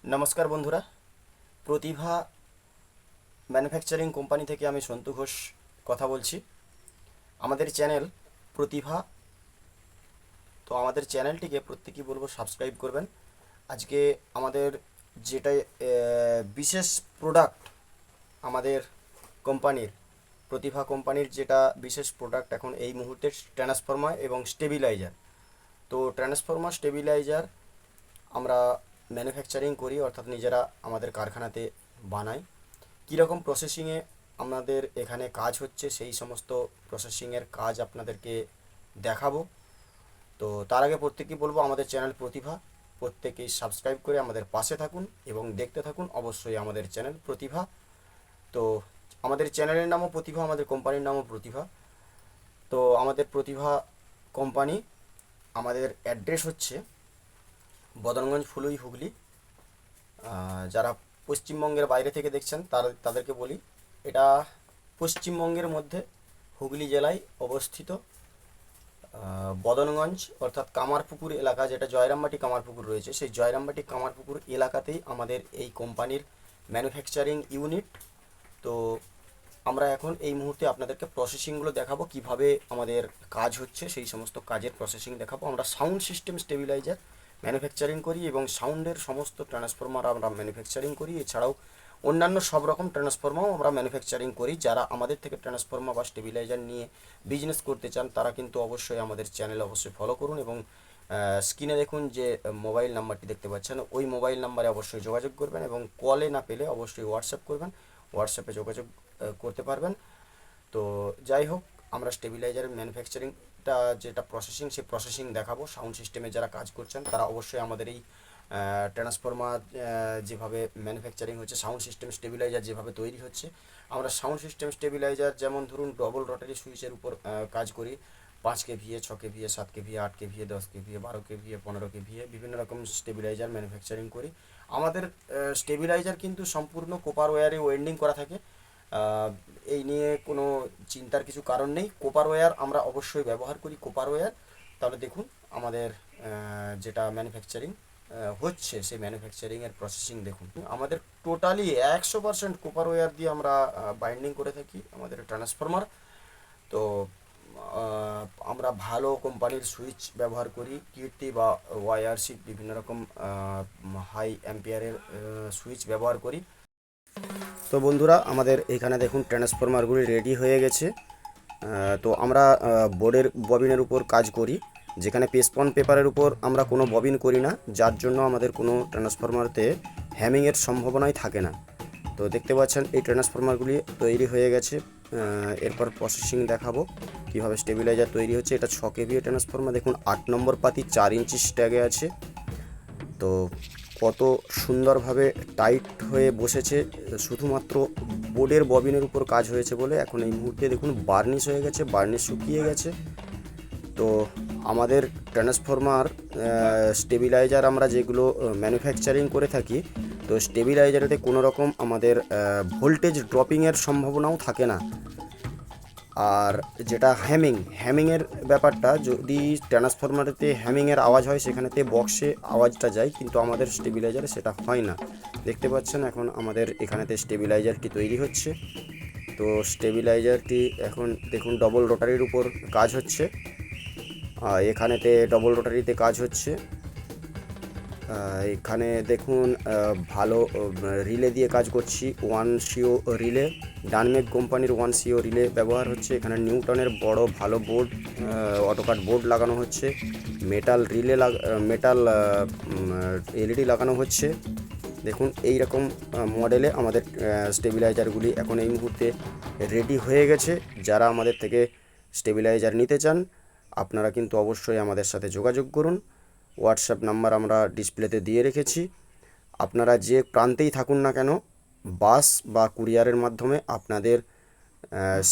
নমস্কার বন্ধুরা, প্রতিভা manufacturing company থেকে আমি সন্তু ঘোষ কথা বলছি। আমাদের চ্যানেল প্রতিভা, তো আমাদের চ্যানেলটিকে প্রত্যেকেই বলবো সাবস্ক্রাইব করবেন। আজকে আমাদের যেটা বিশেষ প্রোডাক্ট আমাদের কোম্পানির, প্রতিভা কোম্পানির যেটা বিশেষ প্রোডাক্ট এখন এই মুহূর্তে ট্রান্সফর্মার এবং স্টেবিলাইজার। তো ট্রান্সফর্মার স্টেবিলাইজার আমরা ম্যানুফ্যাকচারিং করি, অর্থাৎ নিজেরা আমাদের কারখানাতে বানাই। কীরকম প্রসেসিংয়ে আমাদের এখানে কাজ হচ্ছে সেই সমস্ত প্রসেসিংয়ের কাজ আপনাদেরকে দেখাবো। তো তার আগে প্রত্যেকেই বলবো আমাদের চ্যানেল প্রতিভা, প্রত্যেকেই সাবস্ক্রাইব করে আমাদের পাশে থাকুন এবং দেখতে থাকুন অবশ্যই আমাদের চ্যানেল প্রতিভা। তো আমাদের চ্যানেলের নামও প্রতিভা, আমাদের কোম্পানির নামও প্রতিভা। তো আমাদের প্রতিভা কোম্পানি, আমাদের অ্যাড্রেস হচ্ছে বদনগঞ্জ, ফুলুই, হুগলি। যারা পশ্চিমবঙ্গের বাইরে থেকে দেখছেন তাদেরকে বলি, এটা পশ্চিমবঙ্গের মধ্যে হুগলি জেলায় অবস্থিত বদনগঞ্জ অর্থাৎ কামারপুকুর এলাকা, যেটা জয়রামবাটি কামারপুকুর রয়েছে, সেই জয়রামবাটি কামারপুকুর এলাকাতেই আমাদের এই কোম্পানির ম্যানুফ্যাকচারিং ইউনিট। তো আমরা এখন এই মুহূর্তে আপনাদেরকে প্রসেসিংগুলো দেখাবো, কিভাবে আমাদের কাজ হচ্ছে সেই সমস্ত কাজের প্রসেসিং দেখাবো। আমরা সাউন্ড সিস্টেম স্টেবিলাইজার ম্যানুফ্যাকচারিং করি এবং সাউন্ডের সমস্ত ট্রান্সফর্মার আমরা ম্যানুফ্যাকচারিং করি। এছাড়াও অন্যান্য সব রকম ট্রান্সফর্মারও আমরা ম্যানুফ্যাকচারিং করি। যারা আমাদের থেকে ট্রান্সফর্মার বা স্টেবিলাইজার নিয়ে বিজনেস করতে চান তারা কিন্তু অবশ্যই আমাদের চ্যানেল অবশ্যই ফলো করুন এবং স্ক্রিনে দেখুন যে মোবাইল নাম্বারটি দেখতে পাচ্ছেন, ওই মোবাইল নাম্বারে অবশ্যই যোগাযোগ করবেন এবং কলে না পেলে অবশ্যই হোয়াটসঅ্যাপ করবেন, হোয়াটসঅ্যাপে যোগাযোগ করতে পারবেন। তো যাই হোক, আমরা স্টেবিলাইজারের ম্যানুফ্যাকচারিংটা যেটা প্রসেসিং, সেই প্রসেসিং দেখাবো। সাউন্ড সিস্টেমে যারা কাজ করছেন তারা অবশ্যই আমাদের এই ট্রান্সফর্মার যেভাবে ম্যানুফ্যাকচারিং হচ্ছে, সাউন্ড সিস্টেম স্টেবিলাইজার যেভাবে তৈরি হচ্ছে, আমরা সাউন্ড সিস্টেম স্টেবিলাইজার যেমন ধরুন ডবল রটারি সুইচের উপর কাজ করি। 5 kVA, 6 kVA, 7 kVA, 8 kVA, 10 kVA, 12 kVA, 15 kVA, বিভিন্ন রকম স্টেবিলাইজার ম্যানুফ্যাকচারিং করি। আমাদের স্টেবিলাইজার কিন্তু সম্পূর্ণ কোপার ওয়্যারে ওয়েল্ডিং করা থাকে। আহ, এই নিয়ে কোনো চিন্তার কিছু কারণ নেই। কোপার ওয়্যার আমরা অবশ্যই ব্যবহার করি, কোপার ওয়্যার। তাহলে দেখুন আমাদের যেটা ম্যানুফ্যাকচারিং হচ্ছে সেই ম্যানুফ্যাকচারিংয়ের প্রসেসিং দেখুন। আমাদের টোটালি 100% কোপার ওয়্যার দিয়ে আমরা বাইন্ডিং করে থাকি আমাদের ট্রান্সফর্মার। তো আহ, আমরা ভালো কোম্পানির সুইচ ব্যবহার করি, কীর্তি বা ওয়াইআরসি বিভিন্ন রকম হাই অ্যাম্পিয়ারের সুইচ ব্যবহার করি। তো বন্ধুরা, আমাদের এখানে দেখুন ট্রান্সফরমারগুলি রেডি হয়ে গেছে। তো আমরা বোর্ডের ববিনের উপর কাজ করি, যেখানে পেস্পন পেপারের উপর আমরা কোনো ববিন করি না, যার জন্য আমাদের কোনো ট্রান্সফরমারতে হ্যামিংয়ের সম্ভাবনাই থাকে না। তো দেখতে পাচ্ছেন এই ট্রান্সফরমারগুলি তৈরি হয়ে গেছে। এরপর প্রসেসিং দেখাবো কীভাবে স্টেবিলাইজার তৈরি হচ্ছে। এটা 6 kVA ট্রান্সফরমার, দেখুন 8 নম্বর পাতি 4 ইঞ্চি স্ট্যাগে আছে। তো কত সুন্দরভাবে টাইট হয়ে বসেছে, শুধুমাত্র বোর্ডের ববিনের উপর কাজ হয়েছে বলে এখন এই মুহূর্তে দেখুন বার্নিশ হয়ে গেছে, বার্নিশ শুকিয়ে গেছে। তো আমাদের ট্রান্সফরমার স্টেবিলাইজার আমরা যেগুলো ম্যানুফ্যাকচারিং করে থাকি, তো স্টেবিলাইজারেতে কোনো রকম আমাদের ভোল্টেজ ড্রপিংয়ের সম্ভাবনাও থাকে না। আর যেটা হ্যামিংয়ের ব্যাপারটা, যদি ট্রান্সফরমারেতে হ্যামিংয়ের আওয়াজ হয় সেখানেতে বক্সে আওয়াজটা যায়, কিন্তু আমাদের স্টেবিলাইজারে সেটা হয় না। দেখতে পাচ্ছেন এখন আমাদের এখানেতে স্টেবিলাইজারটি তৈরি হচ্ছে। তো স্টেবিলাইজারটি এখন দেখুন ডবল রোটারির উপর কাজ হচ্ছে, এখানেতে ডবল রোটারিতে কাজ হচ্ছে। এখানে দেখুন ভালো রিলে দিয়ে কাজ করছি, 1CO রিলে, ডানমেক কোম্পানির 1CO রিলে ব্যবহার হচ্ছে। এখানে নিউটনের বড় ভালো বোর্ড, অটোকাট বোর্ড লাগানো হচ্ছে, মেটাল রিলে মেটাল এলইডি লাগানো হচ্ছে। দেখুন এই রকম মডেলে আমাদের স্টেবিলাইজারগুলি এখন এই মুহূর্তে রেডি হয়ে গেছে। যারা আমাদের থেকে স্টেবিলাইজার নিতে চান আপনারা কিন্তু অবশ্যই আমাদের সাথে যোগাযোগ করুন। হোয়াটসঅ্যাপ নাম্বার আমরা ডিসপ্লেতে দিয়ে রেখেছি। আপনারা যে প্রান্তেই থাকুন না কেন, বাস বা কুরিয়ারের মাধ্যমে আপনাদের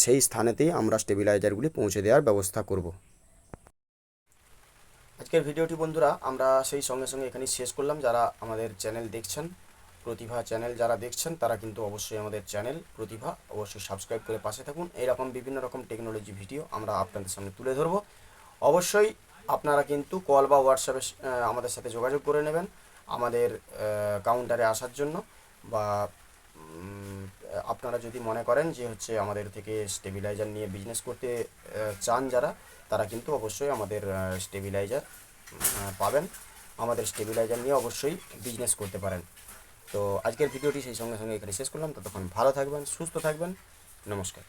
সেই স্থানেতেই আমরা স্টেবিলাইজারগুলি পৌঁছে দেওয়ার ব্যবস্থা করব। আজকের ভিডিওটি বন্ধুরা আমরা সেই সঙ্গে সঙ্গে এখানেই শেষ করলাম। যারা আমাদের চ্যানেল দেখছেন, প্রতিভা চ্যানেল যারা দেখছেন, তারা কিন্তু অবশ্যই আমাদের চ্যানেল প্রতিভা অবশ্যই সাবস্ক্রাইব করে পাশে থাকুন। এরকম বিভিন্ন রকম টেকনোলজি ভিডিও আমরা আপনাদের সামনে তুলে ধরবো। অবশ্যই আপনারা কিন্তু কল বা হোয়াটসঅ্যাপে আমাদের সাথে যোগাযোগ করে নেবেন। আমাদের কাউন্টারে আসার জন্য, বা আপনারা যদি মনে করেন যে হচ্ছে আমাদের থেকে স্টেবিলাইজার নিয়ে বিজনেস করতে চান যারা, তারা কিন্তু অবশ্যই আমাদের স্টেবিলাইজার পাবেন। আমাদের স্টেবিলাইজার নিয়ে অবশ্যই বিজনেস করতে পারেন। তো আজকের ভিডিওটি সেই সঙ্গে সঙ্গে এখানে শেষ করলাম। ততক্ষণ ভালো থাকবেন, সুস্থ থাকবেন। নমস্কার।